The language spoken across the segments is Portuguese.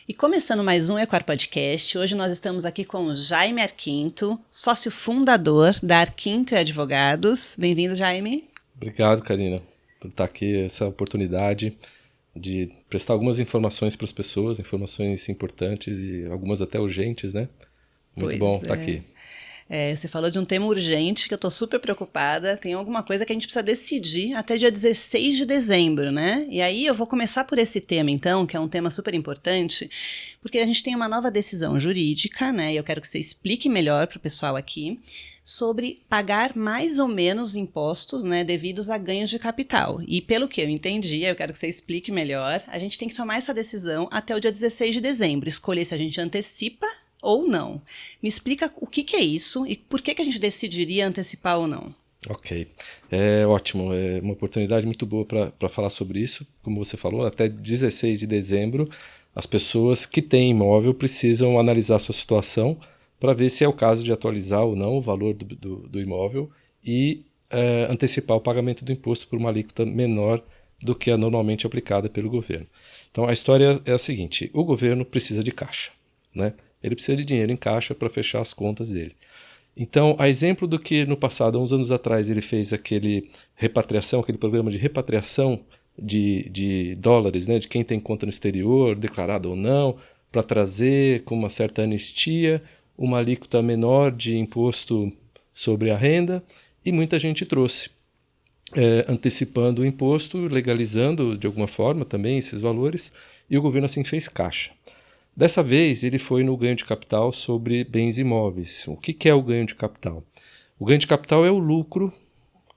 E começando mais um Equar Podcast, hoje nós estamos aqui com o Jaime Arquinto, sócio fundador da Arquinto e Advogados. Bem-vindo, Jaime. Obrigado, Karina, por estar aqui, essa oportunidade de prestar algumas informações para as pessoas, informações importantes e algumas até urgentes, né? Muito bom estar aqui. Você falou de um tema urgente que eu estou super preocupada. Tem alguma coisa que a gente precisa decidir até dia 16 de dezembro, né? E aí eu vou começar por esse tema, então, que é um tema super importante, porque a gente tem uma nova decisão jurídica, né? E eu quero que você explique melhor para o pessoal aqui sobre pagar mais ou menos impostos, né, devidos a ganhos de capital. E pelo que eu entendi, eu quero que você explique melhor, a gente tem que tomar essa decisão até o dia 16 de dezembro, escolher se a gente antecipa ou não. Me explica o que é isso e por que a gente decidiria antecipar ou não. Ok, ótimo, é uma oportunidade muito boa para falar sobre isso. Como você falou, até 16 de dezembro, as pessoas que têm imóvel precisam analisar a sua situação para ver se é o caso de atualizar ou não o valor do imóvel e antecipar o pagamento do imposto por uma alíquota menor do que a normalmente aplicada pelo governo. Então a história é a seguinte: o governo precisa de caixa, né? Ele precisa de dinheiro em caixa para fechar as contas dele. Então, a exemplo do que no passado, há uns anos atrás, ele fez aquele programa de repatriação de dólares, né, de quem tem conta no exterior, declarado ou não, para trazer com uma certa anistia uma alíquota menor de imposto sobre a renda, e muita gente trouxe, antecipando o imposto, legalizando de alguma forma também esses valores, e o governo assim fez caixa. Dessa vez, ele foi no ganho de capital sobre bens imóveis. O que é o ganho de capital? O ganho de capital é o lucro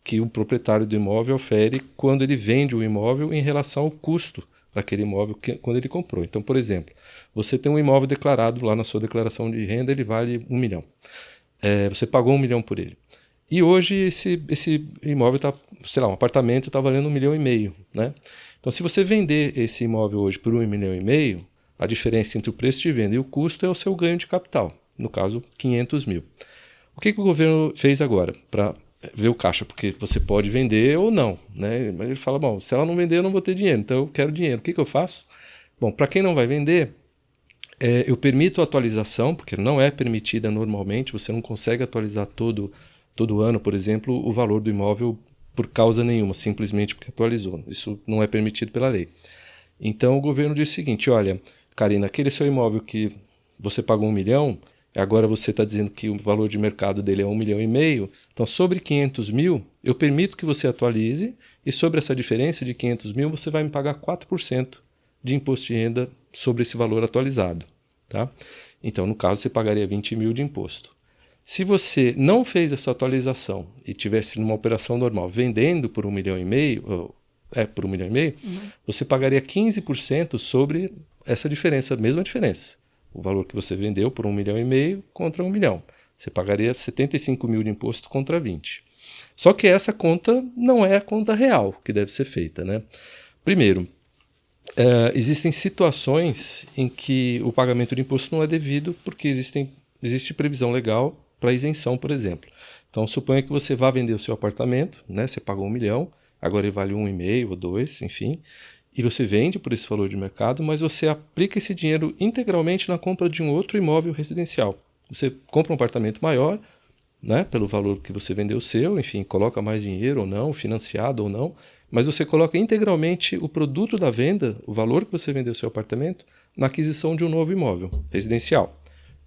que o proprietário do imóvel ofere quando ele vende o imóvel em relação ao custo daquele imóvel quando ele comprou. Então, por exemplo, você tem um imóvel declarado lá na sua declaração de renda, ele vale R$1 milhão. Você pagou R$1 milhão por ele. E hoje esse imóvel está, sei lá, um apartamento está valendo R$1,5 milhão, né? Então, se você vender esse imóvel hoje por R$1,5 milhão, a diferença entre o preço de venda e o custo é o seu ganho de capital, no caso, 500 mil. O que o governo fez agora para ver o caixa? Porque você pode vender ou não, né? Mas ele fala, bom, se ela não vender, eu não vou ter dinheiro, então eu quero dinheiro. O que eu faço? Bom, para quem não vai vender, eu permito a atualização, porque não é permitida normalmente, você não consegue atualizar todo ano, por exemplo, o valor do imóvel por causa nenhuma, simplesmente porque atualizou. Isso não é permitido pela lei. Então o governo diz o seguinte: olha, Karina, aquele seu imóvel que você pagou R$1 milhão, agora você está dizendo que o valor de mercado dele é R$1,5 milhão, então sobre 500 mil eu permito que você atualize, e sobre essa diferença de 500 mil você vai me pagar 4% de imposto de renda sobre esse valor atualizado. Tá? Então no caso você pagaria 20 mil de imposto. Se você não fez essa atualização e tivesse numa operação normal vendendo por R$1,5 milhão, por R$1,5 milhão, você pagaria 15% sobre essa diferença, a mesma diferença. O valor que você vendeu por R$1,5 milhão contra R$1 milhão. Você pagaria 75 mil de imposto contra 20. Só que essa conta não é a conta real que deve ser feita, né? Primeiro, existem situações em que o pagamento de imposto não é devido porque existe previsão legal para isenção, por exemplo. Então, suponha que você vá vender o seu apartamento, né? Você pagou R$1 milhão, agora ele vale 1,5 ou 2, enfim, e você vende por esse valor de mercado, mas você aplica esse dinheiro integralmente na compra de um outro imóvel residencial. Você compra um apartamento maior, né, pelo valor que você vendeu o seu, enfim, coloca mais dinheiro ou não, financiado ou não, mas você coloca integralmente o produto da venda, o valor que você vendeu o seu apartamento, na aquisição de um novo imóvel residencial.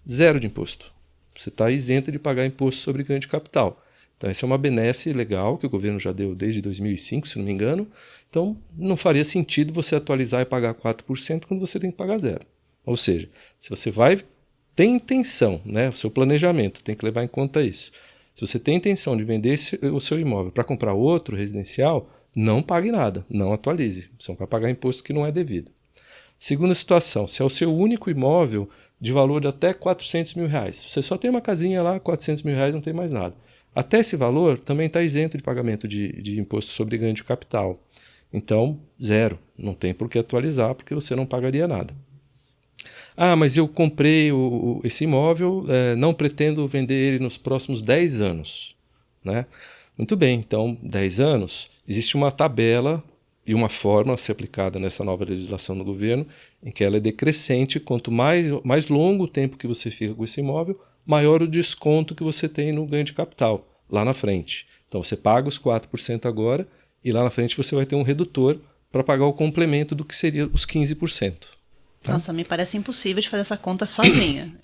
Zero de imposto. Você está isento de pagar imposto sobre ganho de capital. Então, essa é uma benesse legal que o governo já deu desde 2005, se não me engano. Então, não faria sentido você atualizar e pagar 4% quando você tem que pagar zero. Ou seja, se você tem intenção, né, o seu planejamento tem que levar em conta isso. Se você tem intenção de vender o seu imóvel para comprar outro residencial, não pague nada, não atualize. Você não vai pagar imposto que não é devido. Segunda situação, se é o seu único imóvel de valor de até R$400 mil, você só tem uma casinha lá, R$400 mil, não tem mais nada. Até esse valor também está isento de pagamento de imposto sobre ganho de capital. Então, zero. Não tem por que atualizar, porque você não pagaria nada. Ah, mas eu comprei esse imóvel, não pretendo vender ele nos próximos 10 anos. Né? Muito bem, então 10 anos, existe uma tabela e uma forma a ser aplicada nessa nova legislação do governo, em que ela é decrescente. Quanto mais longo o tempo que você fica com esse imóvel, maior o desconto que você tem no ganho de capital, lá na frente. Então você paga os 4% agora, e lá na frente você vai ter um redutor para pagar o complemento do que seria os 15%. Tá? Nossa, me parece impossível de fazer essa conta sozinha.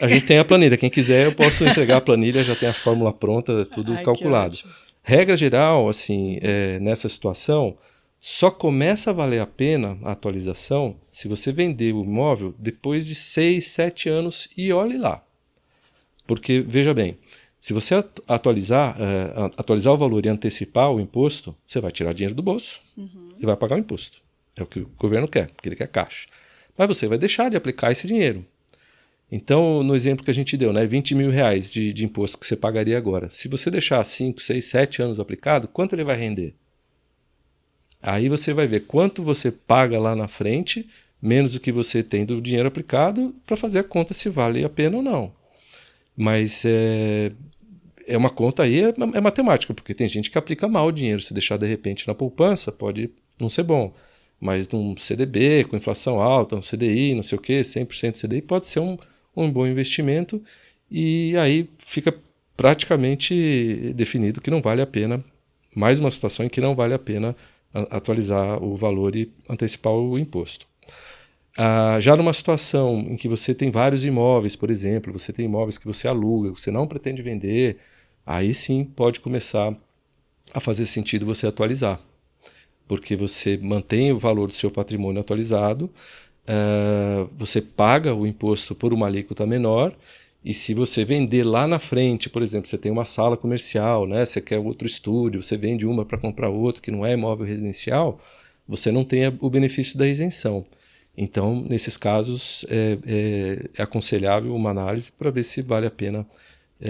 A gente tem a planilha. Quem quiser, eu posso entregar a planilha, já tem a fórmula pronta, tudo calculado. Regra geral, assim, nessa situação, só começa a valer a pena a atualização se você vender o imóvel depois de 6, 7 anos, e olhe lá. Porque, veja bem, se você atualizar o valor e antecipar o imposto, você vai tirar dinheiro do bolso e vai pagar o imposto. É o que o governo quer, porque ele quer caixa. Mas você vai deixar de aplicar esse dinheiro. Então, no exemplo que a gente deu, né, 20 mil reais de imposto que você pagaria agora. Se você deixar 5, 6, 7 anos aplicado, quanto ele vai render? Aí você vai ver quanto você paga lá na frente, menos o que você tem do dinheiro aplicado, para fazer a conta se vale a pena ou não. Mas é uma conta aí, é matemática, porque tem gente que aplica mal o dinheiro. Se deixar de repente na poupança, pode não ser bom. Mas num CDB, com inflação alta, um CDI, não sei o quê, 100% CDI, pode ser um bom investimento. E aí fica praticamente definido que não vale a pena, mais uma situação em que não vale a pena atualizar o valor e antecipar o imposto. Já numa situação em que você tem vários imóveis, por exemplo, você tem imóveis que você aluga, que você não pretende vender, aí sim pode começar a fazer sentido você atualizar, porque você mantém o valor do seu patrimônio atualizado, você paga o imposto por uma alíquota menor, e se você vender lá na frente, por exemplo, você tem uma sala comercial, né, você quer outro estúdio, você vende uma para comprar outro, que não é imóvel residencial, você não tem o benefício da isenção. Então, nesses casos, é aconselhável uma análise para ver se vale a pena,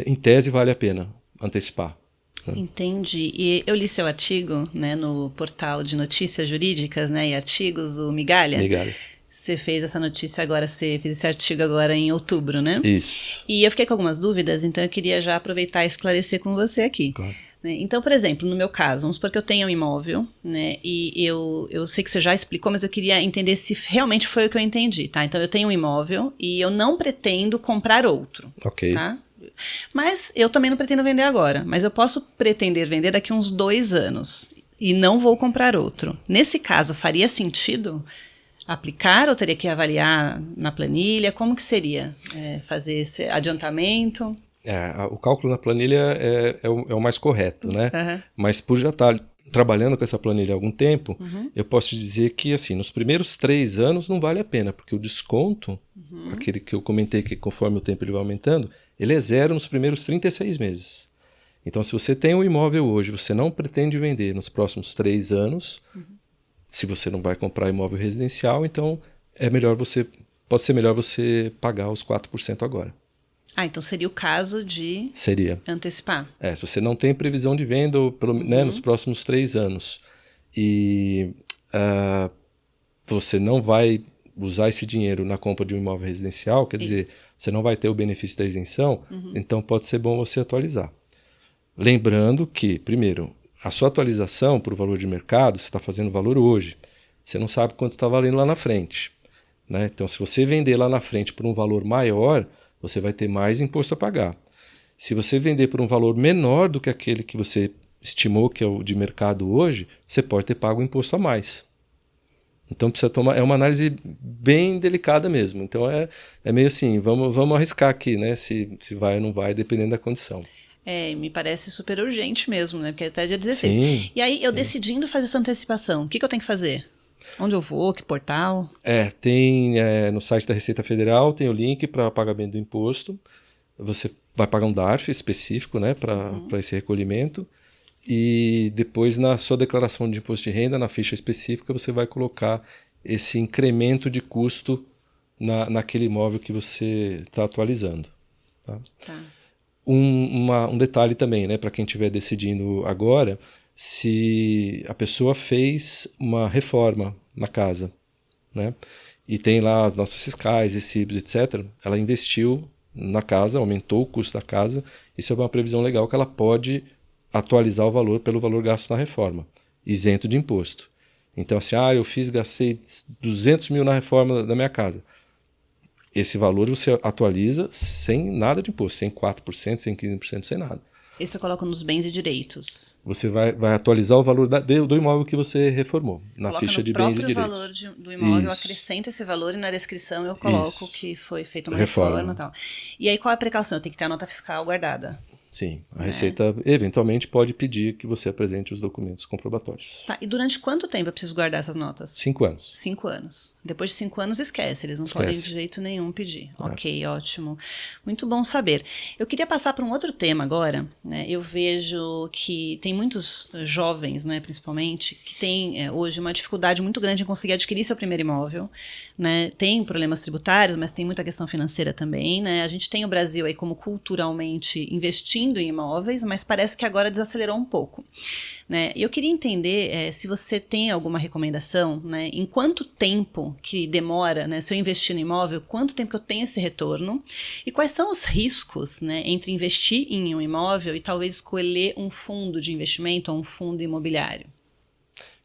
em tese vale a pena antecipar. Né? Entendi. E eu li seu artigo, né, no portal de notícias jurídicas, né, e artigos, o Migalha. Migalhas. Você fez essa notícia agora, você fez esse artigo agora em outubro, né? Isso. E eu fiquei com algumas dúvidas, então eu queria já aproveitar e esclarecer com você aqui. Claro. Então, por exemplo, no meu caso, vamos supor que eu tenha um imóvel, né, e eu sei que você já explicou, mas eu queria entender se realmente foi o que eu entendi, tá? Então, eu tenho um imóvel e eu não pretendo comprar outro, Ok. tá? Mas eu também não pretendo vender agora, mas eu posso pretender vender daqui uns 2 anos e não vou comprar outro. Nesse caso, faria sentido aplicar ou teria que avaliar na planilha? Como que seria fazer esse adiantamento? O cálculo na planilha é o mais correto, né? Uhum. Mas por já estar trabalhando com essa planilha há algum tempo, eu posso te dizer que assim, nos primeiros 3 anos não vale a pena, porque o desconto, aquele que eu comentei que conforme o tempo ele vai aumentando, ele é 0 nos primeiros 36 meses. Então, se você tem um imóvel hoje, você não pretende vender nos próximos 3 anos, se você não vai comprar imóvel residencial, então pode ser melhor você pagar os 4% agora. Então seria o caso de antecipar. Se você não tem previsão de venda né, nos próximos 3 anos e você não vai usar esse dinheiro na compra de um imóvel residencial, quer dizer, você não vai ter o benefício da isenção, então pode ser bom você atualizar. Lembrando que, primeiro, a sua atualização para o valor de mercado, você está fazendo valor hoje. Você não sabe quanto está valendo lá na frente. Né? Então, se você vender lá na frente por um valor maior, você vai ter mais imposto a pagar. Se você vender por um valor menor do que aquele que você estimou que é o de mercado hoje, você pode ter pago imposto a mais. Então, precisa tomar, é uma análise bem delicada mesmo. Então, é meio assim, vamos arriscar aqui, né? Se vai ou não vai, dependendo da condição. Me parece super urgente mesmo, né? Porque até dia 16. Sim, e aí, eu decidindo fazer essa antecipação, o que eu tenho que fazer? Onde eu vou? Que portal? Tem no site da Receita Federal, tem o link para pagamento do imposto. Você vai pagar um DARF específico, né, para esse recolhimento. E depois, na sua declaração de imposto de renda, na ficha específica, você vai colocar esse incremento de custo naquele imóvel que você está atualizando. Tá? Um detalhe também, né, para quem estiver decidindo agora, se a pessoa fez uma reforma na casa, né, e tem lá as notas fiscais, recibos, etc., ela investiu na casa, aumentou o custo da casa, isso é uma previsão legal que ela pode atualizar o valor pelo valor gasto na reforma, isento de imposto. Então, assim, gastei 200 mil na reforma da minha casa. Esse valor você atualiza sem nada de imposto, sem 4%, sem 15%, sem nada. Esse eu coloco nos bens e direitos. Você vai atualizar o valor do imóvel que você reformou, na Coloca ficha no de bens e próprio direitos. valor do imóvel, Isso. acrescenta esse valor e na descrição eu coloco Isso. que foi feita uma reforma e tal. E aí qual é a precaução? Eu tenho que ter a nota fiscal guardada. Sim, a Receita eventualmente pode pedir que você apresente os documentos comprobatórios. Tá, e durante quanto tempo eu preciso guardar essas notas? 5 anos. 5 anos. Depois de 5 anos, esquece. Eles não podem de jeito nenhum pedir. Ok, ótimo. Muito bom saber. Eu queria passar para um outro tema agora. Né? Eu vejo que tem muitos jovens, né, principalmente, que têm hoje uma dificuldade muito grande em conseguir adquirir seu primeiro imóvel. Né? Tem problemas tributários, mas tem muita questão financeira também. Né? A gente tem o Brasil aí como culturalmente investindo em imóveis, mas parece que agora desacelerou um pouco. Né? Eu queria entender se você tem alguma recomendação, né, em quanto tempo que demora, né, se eu investir no imóvel, quanto tempo que eu tenho esse retorno e quais são os riscos, né, entre investir em um imóvel e talvez escolher um fundo de investimento ou um fundo imobiliário.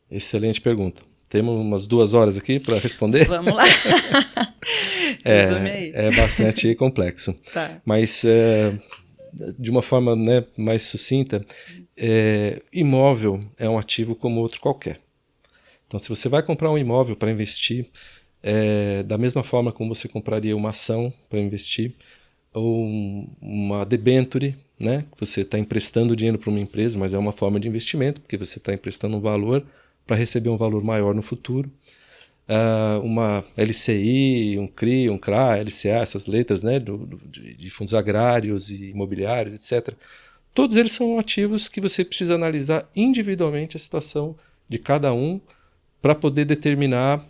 Excelente pergunta. Temos umas 2 horas aqui para responder? Vamos lá. Resume aí. É bastante complexo. Tá. Mas, de uma forma, né, mais sucinta, imóvel é um ativo como outro qualquer. Então, se você vai comprar um imóvel para investir, da mesma forma como você compraria uma ação para investir, ou uma debenture, né, que você está emprestando dinheiro para uma empresa, mas é uma forma de investimento, porque você está emprestando um valor para receber um valor maior no futuro. Uma LCI, um CRI, um CRA, LCA, essas letras, né, de fundos agrários e imobiliários, etc. Todos eles são ativos que você precisa analisar individualmente a situação de cada um para poder determinar,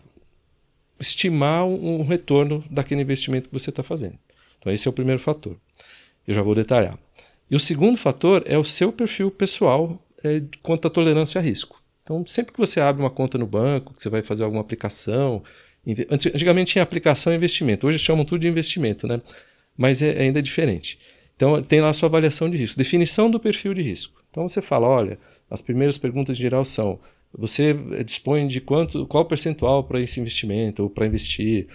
estimar um retorno daquele investimento que você está fazendo. Então esse é o primeiro fator. Eu já vou detalhar. E o segundo fator é o seu perfil pessoal quanto à tolerância a risco. Então, sempre que você abre uma conta no banco, que você vai fazer alguma aplicação... Antigamente tinha aplicação e investimento. Hoje chamam tudo de investimento, né? Mas ainda é diferente. Então, tem lá a sua avaliação de risco. Definição do perfil de risco. Então, você fala, olha, as primeiras perguntas em geral são... Você dispõe de qual percentual para esse investimento ou para investir?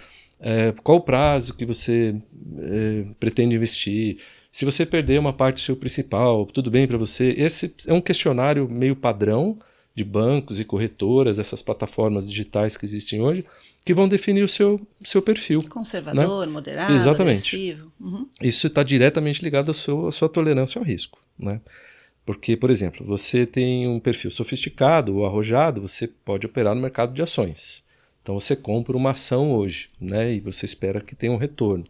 Qual o prazo que você pretende investir? Se você perder uma parte do seu principal, tudo bem para você? Esse é um questionário meio padrão de bancos e corretoras, essas plataformas digitais que existem hoje, que vão definir o seu perfil. Conservador, né? Moderado, exatamente. Agressivo. Uhum. Isso está diretamente ligado à sua tolerância ao risco. Né? Porque, por exemplo, você tem um perfil sofisticado ou arrojado, você pode operar no mercado de ações. Então você compra uma ação hoje, né? E você espera que tenha um retorno.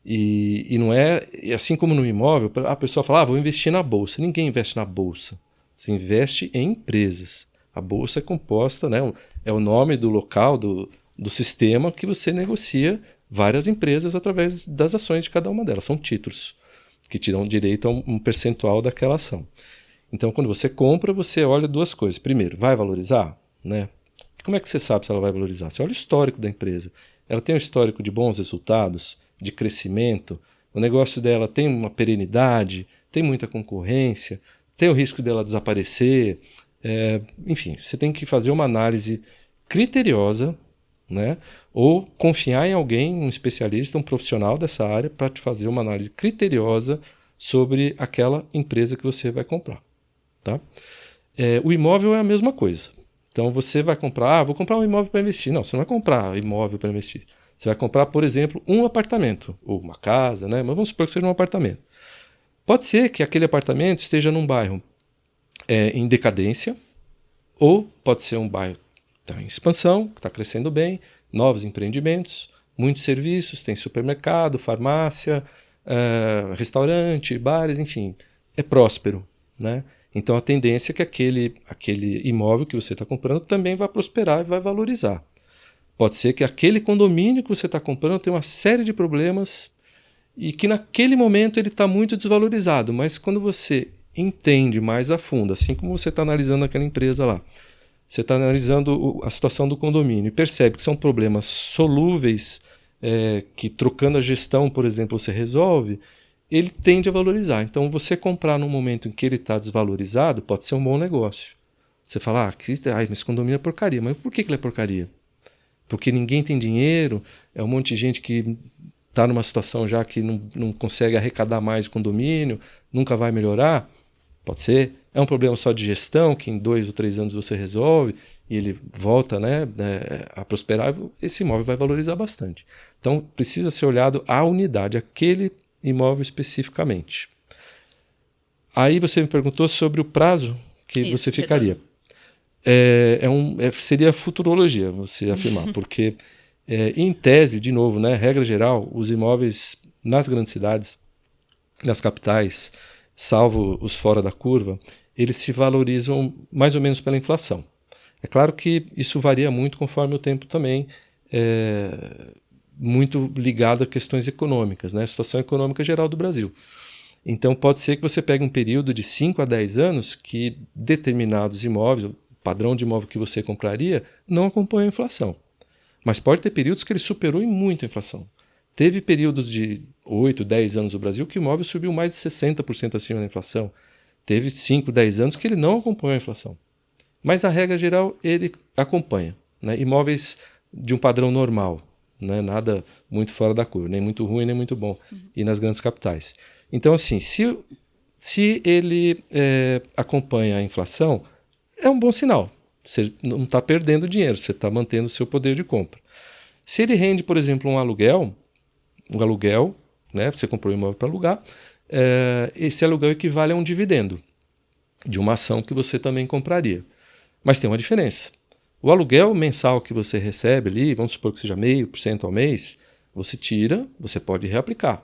E não é assim como no imóvel, a pessoa fala, vou investir na bolsa. Ninguém investe na bolsa. Você investe em empresas. A bolsa é composta, né, é o nome do local, do sistema que você negocia várias empresas através das ações de cada uma delas. São títulos que te dão direito a um percentual daquela ação. Então, quando você compra, você olha 2 coisas. Primeiro, vai valorizar? Né? Como é que você sabe se ela vai valorizar? Você olha o histórico da empresa. Ela tem um histórico de bons resultados, de crescimento, o negócio dela tem uma perenidade, tem muita concorrência, tem o risco dela desaparecer, enfim, você tem que fazer uma análise criteriosa, né? Ou confiar em alguém, um especialista, um profissional dessa área, para te fazer uma análise criteriosa sobre aquela empresa que você vai comprar. Tá? O imóvel é a mesma coisa. Então você vai comprar, vou comprar um imóvel para investir. Não, você não vai comprar imóvel para investir. Você vai comprar, por exemplo, um apartamento, ou uma casa, né? Mas vamos supor que seja um apartamento. Pode ser que aquele apartamento esteja num bairro em decadência, ou pode ser um bairro que está em expansão, que está crescendo bem, novos empreendimentos, muitos serviços, tem supermercado, farmácia, restaurante, bares, enfim, é próspero, né? Então a tendência é que aquele imóvel que você está comprando também vai prosperar e vai valorizar. Pode ser que aquele condomínio que você está comprando tenha uma série de problemas e que naquele momento ele está muito desvalorizado, mas quando você entende mais a fundo, assim como você está analisando aquela empresa lá, você está analisando a situação do condomínio e percebe que são problemas solúveis, que trocando a gestão, por exemplo, você resolve, ele tende a valorizar. Então você comprar num momento em que ele está desvalorizado pode ser um bom negócio. Você fala, mas esse condomínio é porcaria. Mas por que ele é porcaria? Porque ninguém tem dinheiro, é um monte de gente que está numa situação já que não consegue arrecadar mais o condomínio, nunca vai melhorar? Pode ser. É um problema só de gestão, que em 2 ou 3 anos você resolve e ele volta, né, a prosperar, esse imóvel vai valorizar bastante. Então, precisa ser olhado a unidade, aquele imóvel especificamente. Aí você me perguntou sobre o prazo que você ficaria. Seria futurologia você afirmar, porque em tese, de novo, né, regra geral, os imóveis nas grandes cidades, nas capitais, salvo os fora da curva, eles se valorizam mais ou menos pela inflação. É claro que isso varia muito conforme o tempo também, muito ligado a questões econômicas, né, a situação econômica geral do Brasil. Então pode ser que você pegue um período de 5 a 10 anos que determinados imóveis, o padrão de imóvel que você compraria, não acompanha a inflação. Mas pode ter períodos que ele superou em muito a inflação. Teve períodos de 8, 10 anos no Brasil que o imóvel subiu mais de 60% acima da inflação. Teve 5, 10 anos que ele não acompanhou a inflação. Mas, na regra geral, ele acompanha, né? Imóveis de um padrão normal, né? Nada muito fora da curva, nem muito ruim, nem muito bom. E nas grandes capitais. Então, assim, se ele acompanha a inflação, é um bom sinal. Você não está perdendo dinheiro, você está mantendo o seu poder de compra. Se ele rende, por exemplo, um aluguel, né, você comprou um imóvel para alugar, esse aluguel equivale a um dividendo de uma ação que você também compraria. Mas tem uma diferença. O aluguel mensal que você recebe ali, vamos supor que seja 0,5% ao mês, você tira, você pode reaplicar,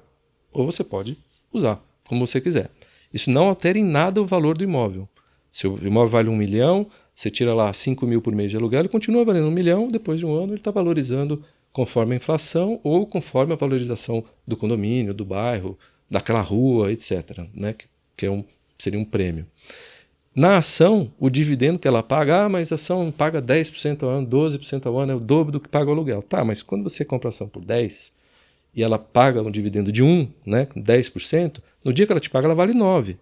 ou você pode usar, como você quiser. Isso não altera em nada o valor do imóvel. Se o imóvel vale 1 milhão, você tira lá 5 mil por mês de aluguel, ele continua valendo 1 milhão, depois de um ano ele está valorizando conforme a inflação ou conforme a valorização do condomínio, do bairro, daquela rua, etc., né? Que seria um prêmio. Na ação, o dividendo que ela paga, mas a ação paga 10% ao ano, 12% ao ano, é o dobro do que paga o aluguel. Tá, mas quando você compra a ação por 10 e ela paga um dividendo de 1, né, 10%, no dia que ela te paga, ela vale 9.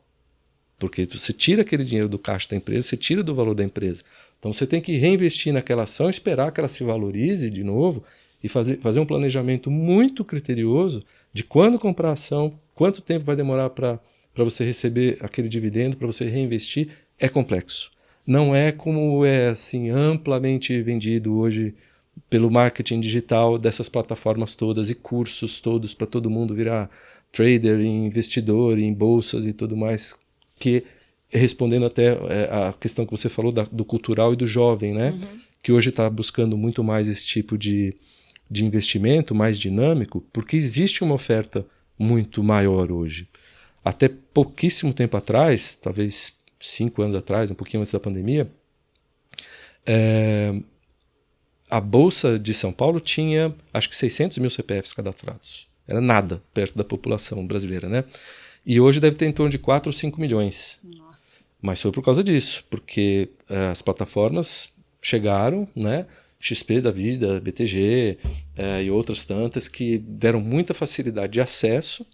Porque você tira aquele dinheiro do caixa da empresa, você tira do valor da empresa. Então você tem que reinvestir naquela ação, esperar que ela se valorize de novo e fazer um planejamento muito criterioso de quando comprar a ação, quanto tempo vai demorar para você receber aquele dividendo, para você reinvestir. É complexo. Não é como é assim amplamente vendido hoje pelo marketing digital dessas plataformas todas e cursos todos para todo mundo virar trader, investidor em bolsas e tudo mais, que respondendo até a questão que você falou do cultural e do jovem, né? Uhum. Que hoje está buscando muito mais esse tipo de investimento, mais dinâmico, porque existe uma oferta muito maior hoje. Até pouquíssimo tempo atrás, talvez 5 anos atrás, um pouquinho antes da pandemia, a Bolsa de São Paulo tinha, acho que 600 mil CPFs cadastrados. Era nada perto da população brasileira, né? E hoje deve ter em torno de 4 ou 5 milhões. Nossa. Mas foi por causa disso, porque as plataformas chegaram, né? XP da vida, BTG e outras tantas que deram muita facilidade de acesso.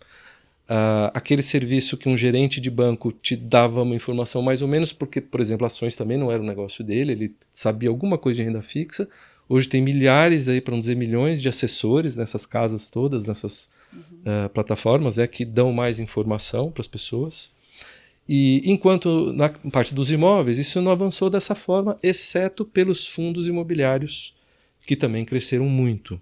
Aquele serviço que um gerente de banco te dava uma informação mais ou menos, porque, por exemplo, ações também não era um negócio dele, ele sabia alguma coisa de renda fixa. Hoje tem milhares, para não dizer milhões, de assessores nessas casas todas, nessas plataformas, que dão mais informação para as pessoas. E enquanto na parte dos imóveis, isso não avançou dessa forma, exceto pelos fundos imobiliários, que também cresceram muito.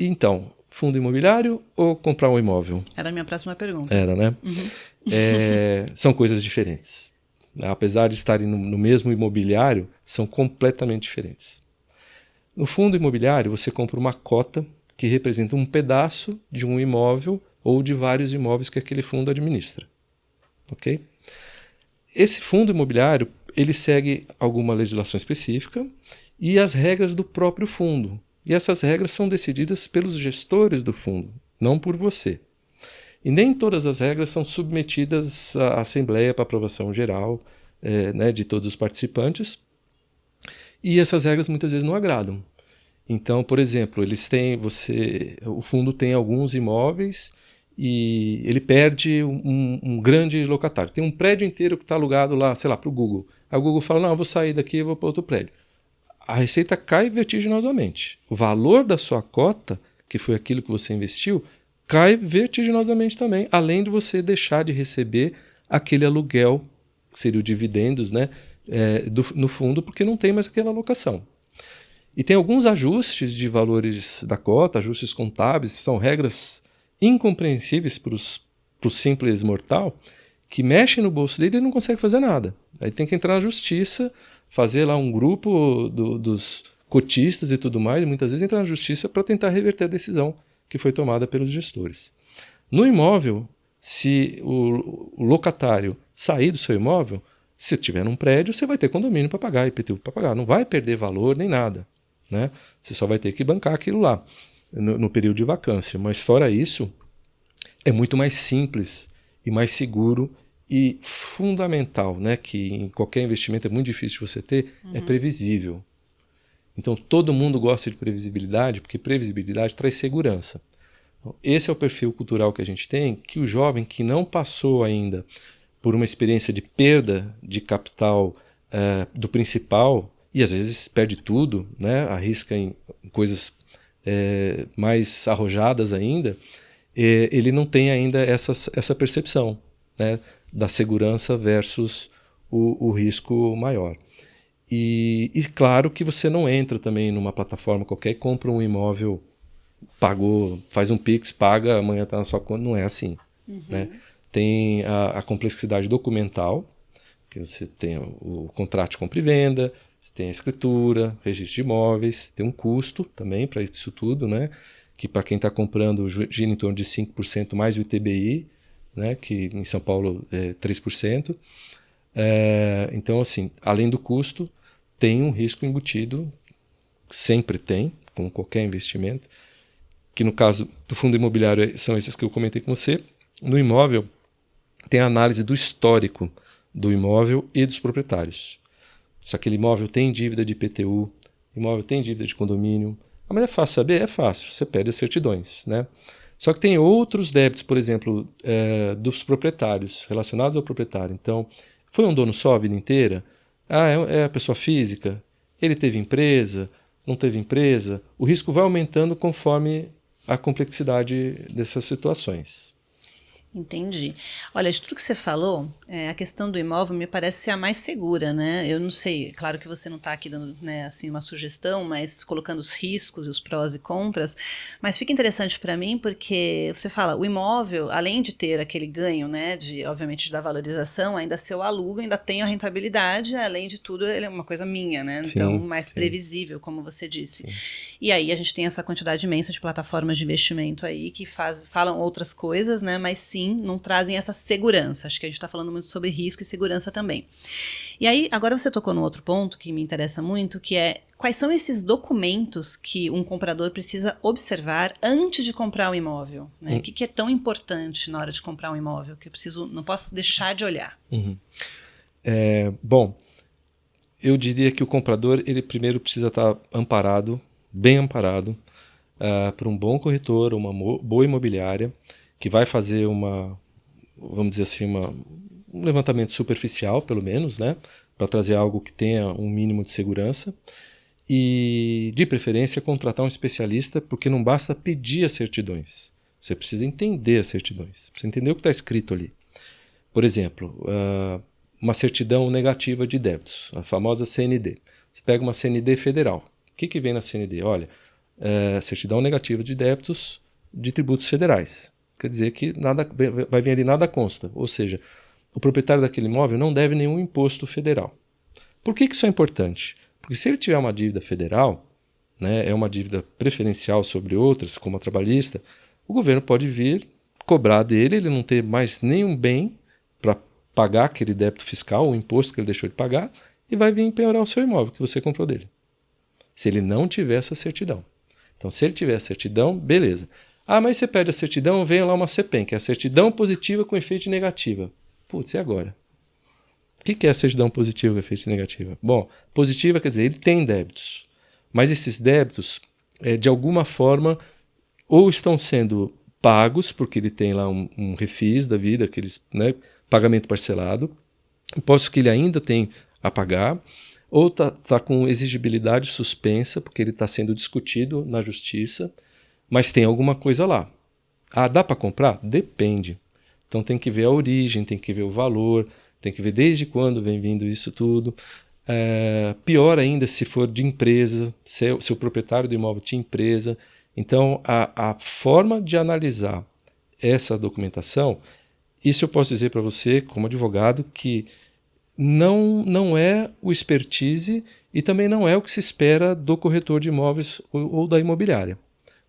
Então, fundo imobiliário ou comprar um imóvel? Era a minha próxima pergunta. Era, né? Uhum. São coisas diferentes. Apesar de estarem no mesmo imobiliário, são completamente diferentes. No fundo imobiliário, você compra uma cota que representa um pedaço de um imóvel ou de vários imóveis que aquele fundo administra. Ok? Esse fundo imobiliário, ele segue alguma legislação específica e as regras do próprio fundo. E essas regras são decididas pelos gestores do fundo, não por você. E nem todas as regras são submetidas à Assembleia para aprovação geral, né, de todos os participantes. E essas regras muitas vezes não agradam. Então, por exemplo, o fundo tem alguns imóveis e ele perde um grande locatário. Tem um prédio inteiro que está alugado lá, sei lá, para o Google. Aí o Google fala, não, eu vou sair daqui e vou para outro prédio. A receita cai vertiginosamente. O valor da sua cota, que foi aquilo que você investiu, cai vertiginosamente também, além de você deixar de receber aquele aluguel, que seria o dividendos, né, no fundo, porque não tem mais aquela alocação. E tem alguns ajustes de valores da cota, ajustes contábeis, que são regras incompreensíveis para o simples mortal, que mexem no bolso dele e ele não consegue fazer nada. Aí tem que entrar na justiça, fazer lá um grupo dos cotistas e tudo mais, e muitas vezes entrar na justiça para tentar reverter a decisão que foi tomada pelos gestores. No imóvel, se o locatário sair do seu imóvel, se tiver num prédio, você vai ter condomínio para pagar, IPTU para pagar, não vai perder valor nem nada, né? Você só vai ter que bancar aquilo lá no período de vacância. Mas fora isso, é muito mais simples e mais seguro e fundamental, né? Que em qualquer investimento é muito difícil de você ter, é previsível. Então todo mundo gosta de previsibilidade, porque previsibilidade traz segurança. Então, esse é o perfil cultural que a gente tem, que o jovem que não passou ainda por uma experiência de perda de capital do principal, e às vezes perde tudo, né? Arrisca em coisas mais arrojadas ainda, ele não tem ainda essa percepção, né? Da segurança versus o risco maior. E claro que você não entra também numa plataforma qualquer e compra um imóvel, pagou, faz um Pix, paga, amanhã está na sua conta, não é assim. Né? Tem a complexidade documental, que você tem o contrato de compra e venda, você tem a escritura, registro de imóveis, tem um custo também para isso tudo, né? Que para quem está comprando gira em torno de 5% mais o ITBI, né? Que em São Paulo é 3%. Então, assim, além do custo, tem um risco embutido, sempre tem, com qualquer investimento, que no caso do fundo imobiliário são esses que eu comentei com você. No imóvel, tem a análise do histórico do imóvel e dos proprietários. Se aquele imóvel tem dívida de IPTU, imóvel tem dívida de condomínio. Mas é fácil saber? É fácil, você pede as certidões, né? Só que tem outros débitos, por exemplo, dos proprietários, relacionados ao proprietário. Então, foi um dono só a vida inteira? É a pessoa física? Ele teve empresa? Não teve empresa? O risco vai aumentando conforme a complexidade dessas situações. Entendi. Olha, de tudo que você falou, a questão do imóvel me parece ser a mais segura, né? Eu não sei, claro que você não está aqui dando, né, assim, uma sugestão, mas colocando os riscos e os prós e contras, mas fica interessante para mim porque você fala, o imóvel, além de ter aquele ganho, né, obviamente da valorização, ainda se eu alugo, ainda tenho a rentabilidade, além de tudo, ele é uma coisa minha, né? Então, mais previsível, como você disse. Sim. E aí a gente tem essa quantidade imensa de plataformas de investimento aí que falam outras coisas, né? Mas sim, não trazem essa segurança. Acho que a gente está falando muito sobre risco e segurança também. E aí, agora você tocou no outro ponto que me interessa muito, que é quais são esses documentos que um comprador precisa observar antes de comprar um imóvel? Né? O que é tão importante na hora de comprar um imóvel que eu não posso deixar de olhar? Bom, eu diria que o comprador, ele primeiro precisa estar amparado, bem amparado, por um bom corretor, uma boa imobiliária, que vai fazer vamos dizer assim, um levantamento superficial, pelo menos, né, para trazer algo que tenha um mínimo de segurança e, de preferência, contratar um especialista, porque não basta pedir as certidões, você precisa entender as certidões, precisa entender o que está escrito ali. Por exemplo, uma certidão negativa de débitos, a famosa CND. Você pega uma CND federal. O que vem na CND? Olha, certidão negativa de débitos de tributos federais. Quer dizer que nada vai vir ali, nada consta. Ou seja, o proprietário daquele imóvel não deve nenhum imposto federal. Por que isso é importante? Porque se ele tiver uma dívida federal, né, é uma dívida preferencial sobre outras, como a trabalhista, o governo pode vir cobrar dele, ele não ter mais nenhum bem para pagar aquele débito fiscal, o imposto que ele deixou de pagar, e vai vir empenhorar o seu imóvel que você comprou dele. Se ele não tiver essa certidão. Então, se ele tiver a certidão, beleza. Mas você pede a certidão, vem lá uma CPEM, que é a certidão positiva com efeito negativa. Putz, e agora? O que é a certidão positiva com efeito negativa? Bom, positiva quer dizer, ele tem débitos. Mas esses débitos, de alguma forma, ou estão sendo pagos, porque ele tem lá um refis da vida, aqueles, né, pagamento parcelado, impostos que ele ainda tem a pagar, ou tá com exigibilidade suspensa, porque ele está sendo discutido na justiça, mas tem alguma coisa lá. Ah, dá para comprar? Depende. Então tem que ver a origem, tem que ver o valor, tem que ver desde quando vem vindo isso tudo. Pior ainda se for de empresa, se o proprietário do imóvel tinha empresa. Então a forma de analisar essa documentação, isso eu posso dizer para você como advogado que não é o expertise e também não é o que se espera do corretor de imóveis ou da imobiliária.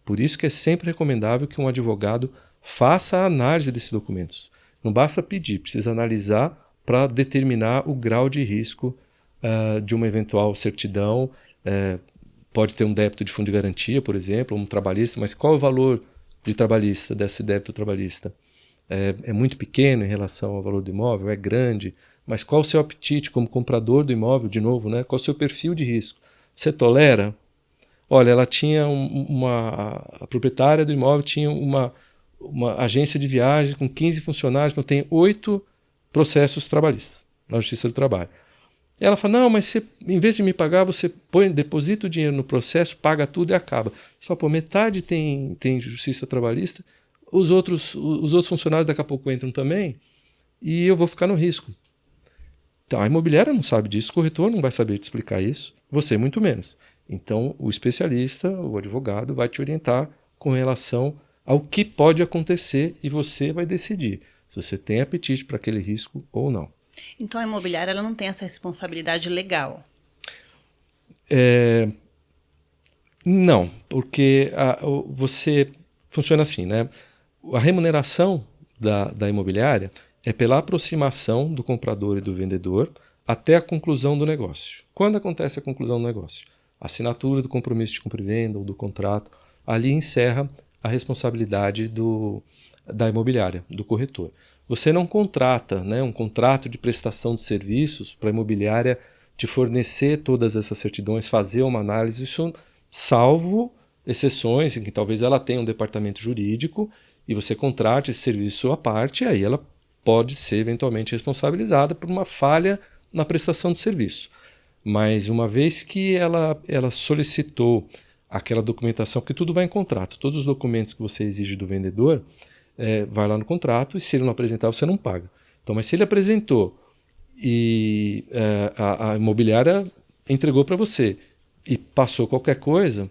Por isso que é sempre recomendável que um advogado faça a análise desses documentos. Não basta pedir, precisa analisar para determinar o grau de risco de uma eventual certidão. Pode ter um débito de fundo de garantia, por exemplo, um trabalhista, mas qual é o valor de trabalhista, desse débito trabalhista? É muito pequeno em relação ao valor do imóvel? É grande? Mas qual o seu apetite como comprador do imóvel, de novo, né? Qual o seu perfil de risco? Você tolera? Olha, ela tinha a proprietária do imóvel tinha uma agência de viagem com 15 funcionários, então tem 8 processos trabalhistas na Justiça do Trabalho. E ela fala, não, mas você, em vez de me pagar, você deposita o dinheiro no processo, paga tudo e acaba. Você fala, pô, metade tem Justiça Trabalhista, os outros funcionários daqui a pouco entram também e eu vou ficar no risco. Então, a imobiliária não sabe disso, o corretor não vai saber te explicar isso, você muito menos. Então, o especialista, o advogado, vai te orientar com relação ao que pode acontecer e você vai decidir se você tem apetite para aquele risco ou não. Então, a imobiliária ela não tem essa responsabilidade legal? Não, porque você funciona assim, né? A remuneração da imobiliária é pela aproximação do comprador e do vendedor até a conclusão do negócio. Quando acontece a conclusão do negócio? A assinatura do compromisso de compra e venda ou do contrato, ali encerra a responsabilidade da imobiliária, do corretor. Você não contrata, né, um contrato de prestação de serviços para a imobiliária te fornecer todas essas certidões, fazer uma análise, isso salvo exceções em que talvez ela tenha um departamento jurídico e você contrate esse serviço à parte, aí ela pode ser eventualmente responsabilizada por uma falha na prestação de serviço. Mas uma vez que ela solicitou aquela documentação, que tudo vai em contrato, todos os documentos que você exige do vendedor, vai lá no contrato e se ele não apresentar, você não paga. Então, mas se ele apresentou e a imobiliária entregou para você e passou qualquer coisa,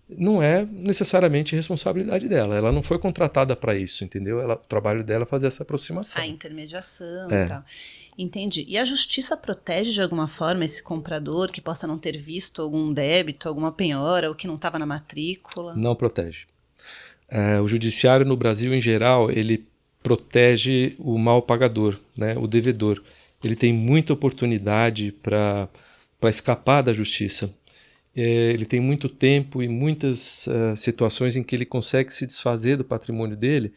não é necessariamente responsabilidade dela. Ela não foi contratada para isso, entendeu? O trabalho dela é fazer essa aproximação. A intermediação e tal. Entendi. E a justiça protege de alguma forma esse comprador que possa não ter visto algum débito, alguma penhora, ou que não estava na matrícula? Não protege. O judiciário no Brasil, em geral, ele protege o mal pagador, né? O devedor. Ele tem muita oportunidade para escapar da justiça. Ele tem muito tempo e muitas situações em que ele consegue se desfazer do patrimônio dele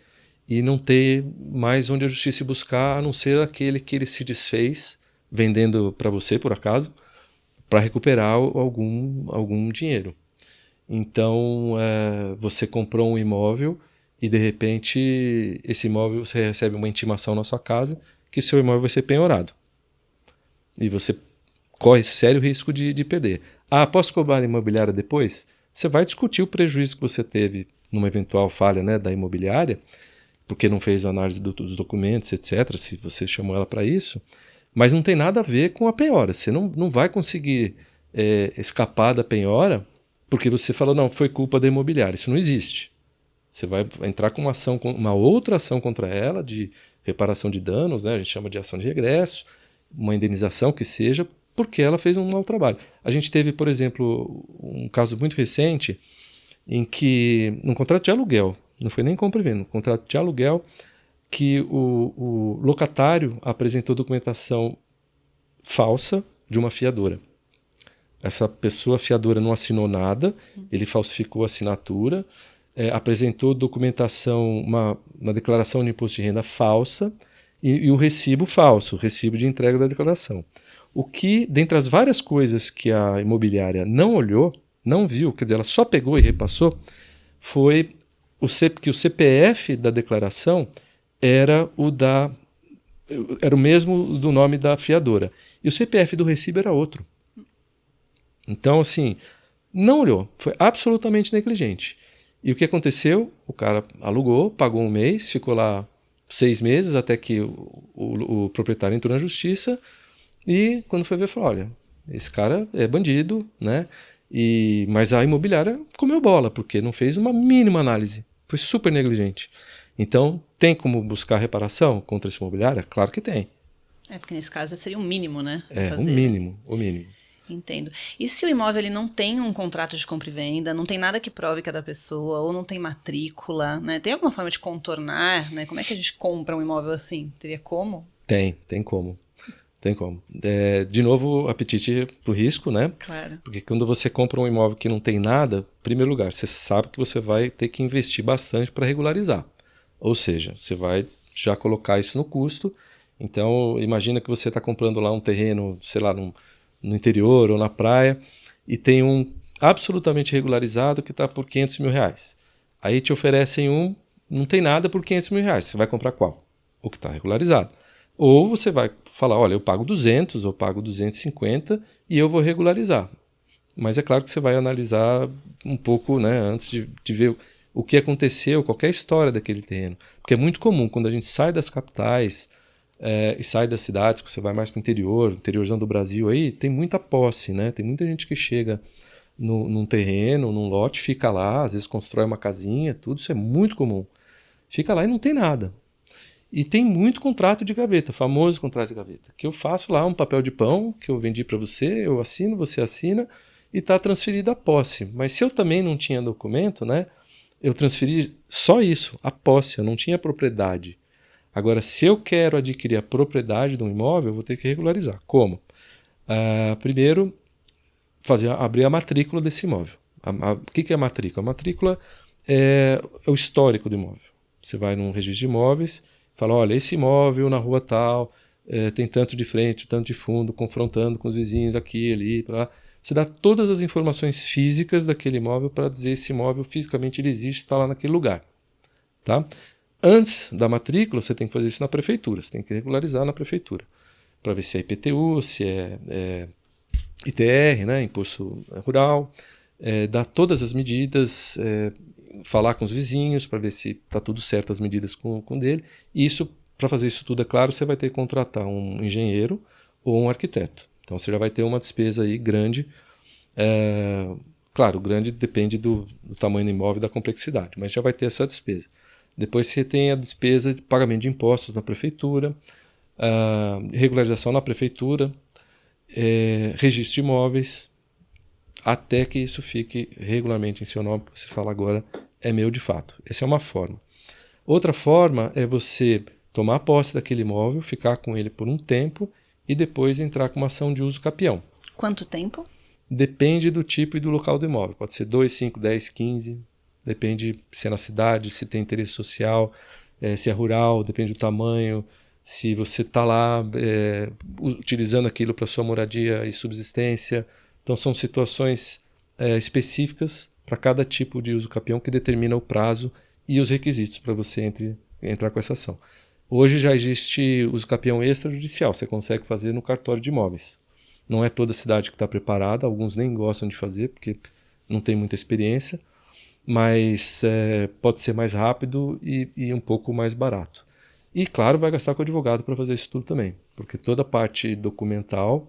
e não ter mais onde a justiça buscar, a não ser aquele que ele se desfez, vendendo para você, por acaso, para recuperar algum dinheiro. Então, você comprou um imóvel e, de repente, esse imóvel, você recebe uma intimação na sua casa que o seu imóvel vai ser penhorado. E você corre sério risco de perder. Ah, posso cobrar a imobiliária depois? Você vai discutir o prejuízo que você teve numa eventual falha, né, da imobiliária, porque não fez a análise dos documentos, etc., se você chamou ela para isso, mas não tem nada a ver com a penhora. Você não vai conseguir escapar da penhora porque você falou, não, foi culpa da imobiliária. Isso não existe. Você vai entrar com uma outra ação contra ela, de reparação de danos, né, a gente chama de ação de regresso, uma indenização que seja, porque ela fez um mau trabalho. A gente teve, por exemplo, um caso muito recente em que, num contrato de aluguel, não foi nem compra e venda, um contrato de aluguel, que o locatário apresentou documentação falsa de uma fiadora. Essa pessoa fiadora não assinou nada, ele falsificou a assinatura, apresentou documentação, uma declaração de imposto de renda falsa e o recibo falso, o recibo de entrega da declaração. O que, dentre as várias coisas que a imobiliária não olhou, não viu, quer dizer, ela só pegou e repassou, foi que o CPF da declaração era o mesmo do nome da fiadora. E o CPF do recibo era outro. Então, assim, não olhou. Foi absolutamente negligente. E o que aconteceu? O cara alugou, pagou 1 mês, ficou lá 6 meses até que o proprietário entrou na justiça e quando foi ver, falou, olha, esse cara é bandido, né? Mas a imobiliária comeu bola, porque não fez uma mínima análise. Foi super negligente. Então, tem como buscar reparação contra essa imobiliária? Claro que tem. Porque nesse caso seria o mínimo, né? O mínimo. Entendo. E se o imóvel ele não tem um contrato de compra e venda, não tem nada que prove que é da pessoa, ou não tem matrícula, né? Tem alguma forma de contornar, né? Como é que a gente compra um imóvel assim? Teria como? Tem como. De novo, apetite pro risco, né? Claro. Porque quando você compra um imóvel que não tem nada, em primeiro lugar, você sabe que você vai ter que investir bastante para regularizar. Ou seja, você vai já colocar isso no custo. Então, imagina que você está comprando lá um terreno, sei lá, no interior ou na praia, e tem um absolutamente regularizado que está por R$500.000. Aí te oferecem não tem nada por R$500.000. Você vai comprar qual? O que está regularizado. Ou você vai falar, olha, eu pago 200, eu pago 250 e eu vou regularizar. Mas é claro que você vai analisar um pouco, né, antes de ver o que aconteceu, qualquer história daquele terreno. Porque é muito comum, quando a gente sai das capitais e sai das cidades, que você vai mais para o interiorzão do Brasil aí, tem muita posse, né? Tem muita gente que chega num terreno, num lote, fica lá, às vezes constrói uma casinha, tudo, isso é muito comum. Fica lá e não tem nada. E tem muito contrato de gaveta, famoso contrato de gaveta, que eu faço lá um papel de pão que eu vendi para você, eu assino, você assina e está transferida a posse. Mas se eu também não tinha documento, né, eu transferi só isso, a posse, eu não tinha propriedade. Agora, se eu quero adquirir a propriedade de um imóvel, eu vou ter que regularizar. Como? Primeiro, abrir a matrícula desse imóvel. O que é a matrícula? A matrícula é o histórico do imóvel. Você vai num registro de imóveis, fala, olha, esse imóvel na rua tal, tem tanto de frente, tanto de fundo, confrontando com os vizinhos aqui, ali, para lá. Você dá todas as informações físicas daquele imóvel para dizer se esse imóvel fisicamente ele existe, está lá naquele lugar. Tá? Antes da matrícula, você tem que fazer isso na prefeitura, você tem que regularizar na prefeitura, para ver se é IPTU, se é ITR, né, Imposto Rural, dar todas as medidas, falar com os vizinhos para ver se está tudo certo as medidas com dele. E isso, para fazer isso tudo, é claro, você vai ter que contratar um engenheiro ou um arquiteto. Então você já vai ter uma despesa aí grande. Claro, grande depende do tamanho do imóvel e da complexidade, mas já vai ter essa despesa. Depois você tem a despesa de pagamento de impostos na prefeitura, regularização na prefeitura, registro de imóveis, até que isso fique regularmente em seu nome, que você fala agora é meu de fato. Essa é uma forma. Outra forma é você tomar posse daquele imóvel, ficar com ele por um tempo e depois entrar com uma ação de uso capião. Quanto tempo? Depende do tipo e do local do imóvel. Pode ser 2, 5, 10, 15. Depende se é na cidade, se tem interesse social, se é rural, depende do tamanho, se você está lá utilizando aquilo para sua moradia e subsistência. Então são situações específicas para cada tipo de uso capião que determina o prazo e os requisitos para você entrar com essa ação. Hoje já existe uso capião extrajudicial, você consegue fazer no cartório de imóveis. Não é toda cidade que está preparada, alguns nem gostam de fazer porque não tem muita experiência, mas pode ser mais rápido e um pouco mais barato. E claro, vai gastar com advogado para fazer isso tudo também, porque toda a parte documental,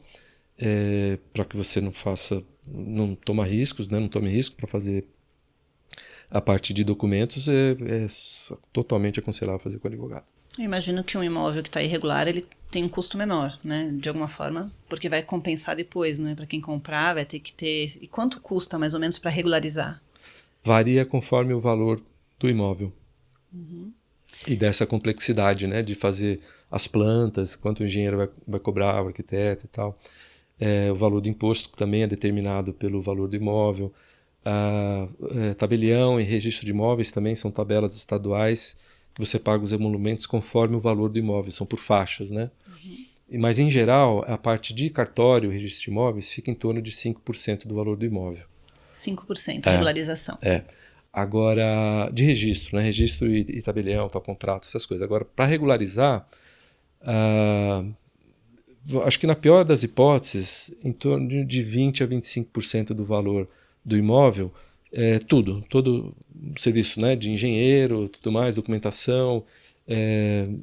para que você não tome riscos, né, não tome risco para fazer a parte de documentos, é totalmente aconselhável fazer com advogado. Eu imagino que um imóvel que está irregular, ele tem um custo menor, né, de alguma forma, porque vai compensar depois, né, para quem comprar, vai ter que ter... E quanto custa mais ou menos para regularizar? Varia conforme o valor do imóvel. Uhum. E dessa complexidade, né, de fazer as plantas, quanto o engenheiro vai cobrar, o arquiteto e tal. O valor do imposto também é determinado pelo valor do imóvel. Tabelião e registro de imóveis também são tabelas estaduais que você paga os emolumentos conforme o valor do imóvel, são por faixas, né? Uhum. Mas, em geral, a parte de cartório e registro de imóveis fica em torno de 5% do valor do imóvel. 5%, regularização. Agora, de registro, né? Registro e tabelião, tal, contrato, essas coisas. Agora, para regularizar, acho que na pior das hipóteses, em torno de 20% a 25% do valor do imóvel, todo o serviço, né, de engenheiro, tudo mais, documentação,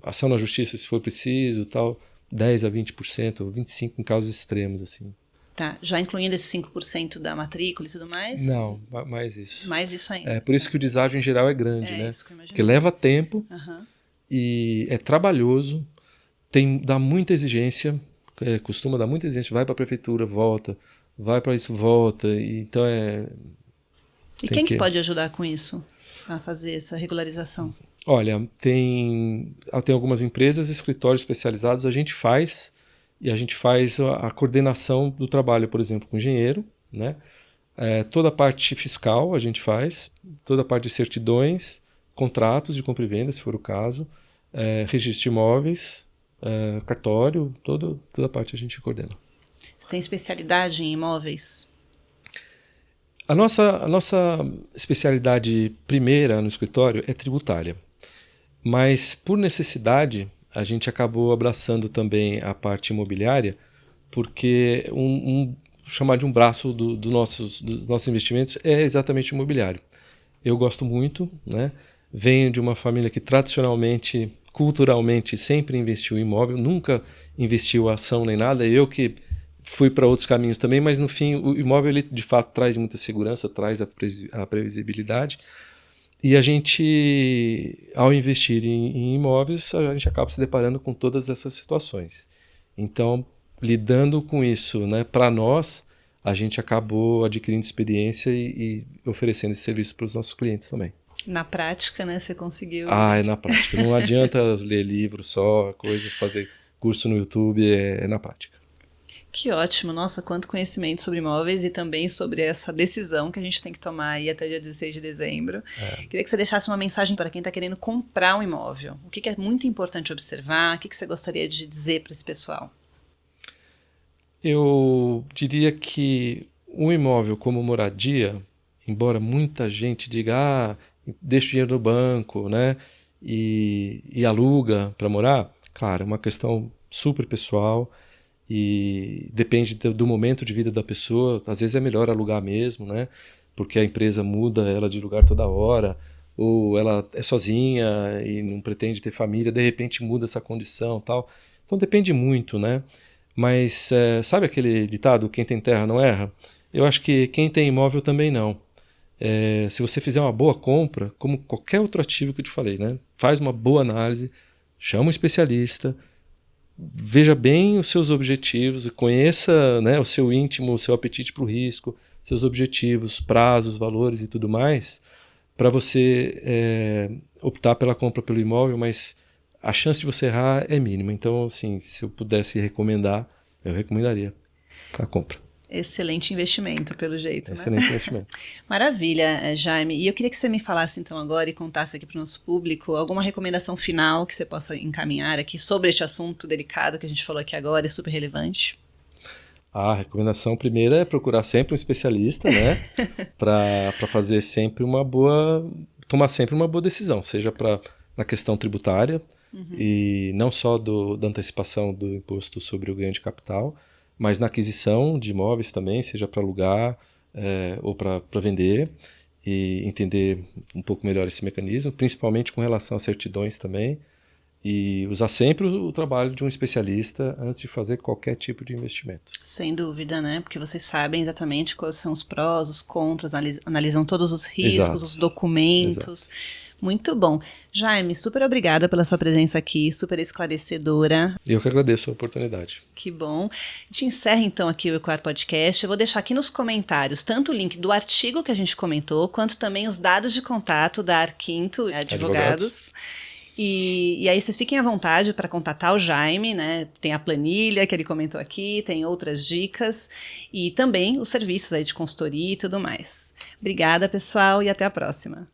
ação na justiça se for preciso, tal, 10% a 20%, 25% em casos extremos, assim. Tá, já incluindo esses 5% da matrícula e tudo mais? Não, mais isso. Mais isso ainda. Por isso que o deságio em geral é grande, né? Isso que eu imaginei. Porque leva tempo e é trabalhoso, dá muita exigência, costuma dar muita exigência, vai para a prefeitura, volta, vai para isso, volta, e então E quem que pode ajudar com isso, a fazer essa regularização? Olha, tem algumas empresas, escritórios especializados, a gente faz a coordenação do trabalho, por exemplo, com engenheiro, né? Toda a parte fiscal a gente faz, toda a parte de certidões, contratos de compra e venda, se for o caso, registro de imóveis, cartório, toda a parte a gente coordena. Você tem especialidade em imóveis? A nossa especialidade primeira no escritório é tributária, mas por necessidade a gente acabou abraçando também a parte imobiliária, porque chamar de um braço dos nossos investimentos é exatamente imobiliário. Eu gosto muito, né? Venho de uma família que tradicionalmente, culturalmente, sempre investiu em imóvel, nunca investiu ação nem nada. Eu que fui para outros caminhos também, mas no fim o imóvel ele, de fato traz muita segurança, traz a previsibilidade. E a gente, ao investir em imóveis, a gente acaba se deparando com todas essas situações. Então, lidando com isso, né, para nós, a gente acabou adquirindo experiência e oferecendo esse serviço para os nossos clientes também. Na prática, né, você conseguiu... É na prática. Não adianta ler livro só, fazer curso no YouTube, é na prática. Que ótimo, nossa, quanto conhecimento sobre imóveis e também sobre essa decisão que a gente tem que tomar aí até dia 16 de dezembro. Queria que você deixasse uma mensagem para quem está querendo comprar um imóvel. O que é muito importante observar? O que você gostaria de dizer para esse pessoal? Eu diria que um imóvel como moradia, embora muita gente diga, deixa o dinheiro no banco, né, e aluga para morar, claro, é uma questão super pessoal, e depende do momento de vida da pessoa. Às vezes é melhor alugar mesmo, né? Porque a empresa muda ela de lugar toda hora, ou ela é sozinha e não pretende ter família, de repente muda essa condição, tal. Então depende muito, né? Mas sabe aquele ditado, quem tem terra não erra? Eu acho que quem tem imóvel também não. Se você fizer uma boa compra, como qualquer outro ativo que eu te falei, né? Faz uma boa análise, chama um especialista, veja bem os seus objetivos, conheça, né, o seu íntimo, o seu apetite para o risco, seus objetivos, prazos, valores e tudo mais, para você optar pela compra pelo imóvel, mas a chance de você errar é mínima. Então, assim, se eu pudesse recomendar, eu recomendaria a compra. Excelente investimento, pelo jeito, Excelente né? investimento. Maravilha, Jaime. E eu queria que você me falasse então agora e contasse aqui para o nosso público alguma recomendação final que você possa encaminhar aqui sobre este assunto delicado que a gente falou aqui agora, é super relevante. A recomendação primeira é procurar sempre um especialista, né? para fazer sempre tomar sempre uma boa decisão, seja na questão tributária, e não só da antecipação do imposto sobre o ganho de capital, mas na aquisição de imóveis também, seja para alugar ou para vender, e entender um pouco melhor esse mecanismo, principalmente com relação a certidões também, e usar sempre o trabalho de um especialista antes de fazer qualquer tipo de investimento. Sem dúvida, né? Porque vocês sabem exatamente quais são os prós, os contras, analisam todos os riscos, Exato. os documentos. Exato. Muito bom. Jaime, super obrigada pela sua presença aqui, super esclarecedora. Eu que agradeço a oportunidade. Que bom. A gente encerra então aqui o Ecoar Podcast. Eu vou deixar aqui nos comentários tanto o link do artigo que a gente comentou, quanto também os dados de contato da Arquinto Advogados. E aí vocês fiquem à vontade para contatar o Jaime, né? Tem a planilha que ele comentou aqui, tem outras dicas e também os serviços aí de consultoria e tudo mais. Obrigada, pessoal, e até a próxima.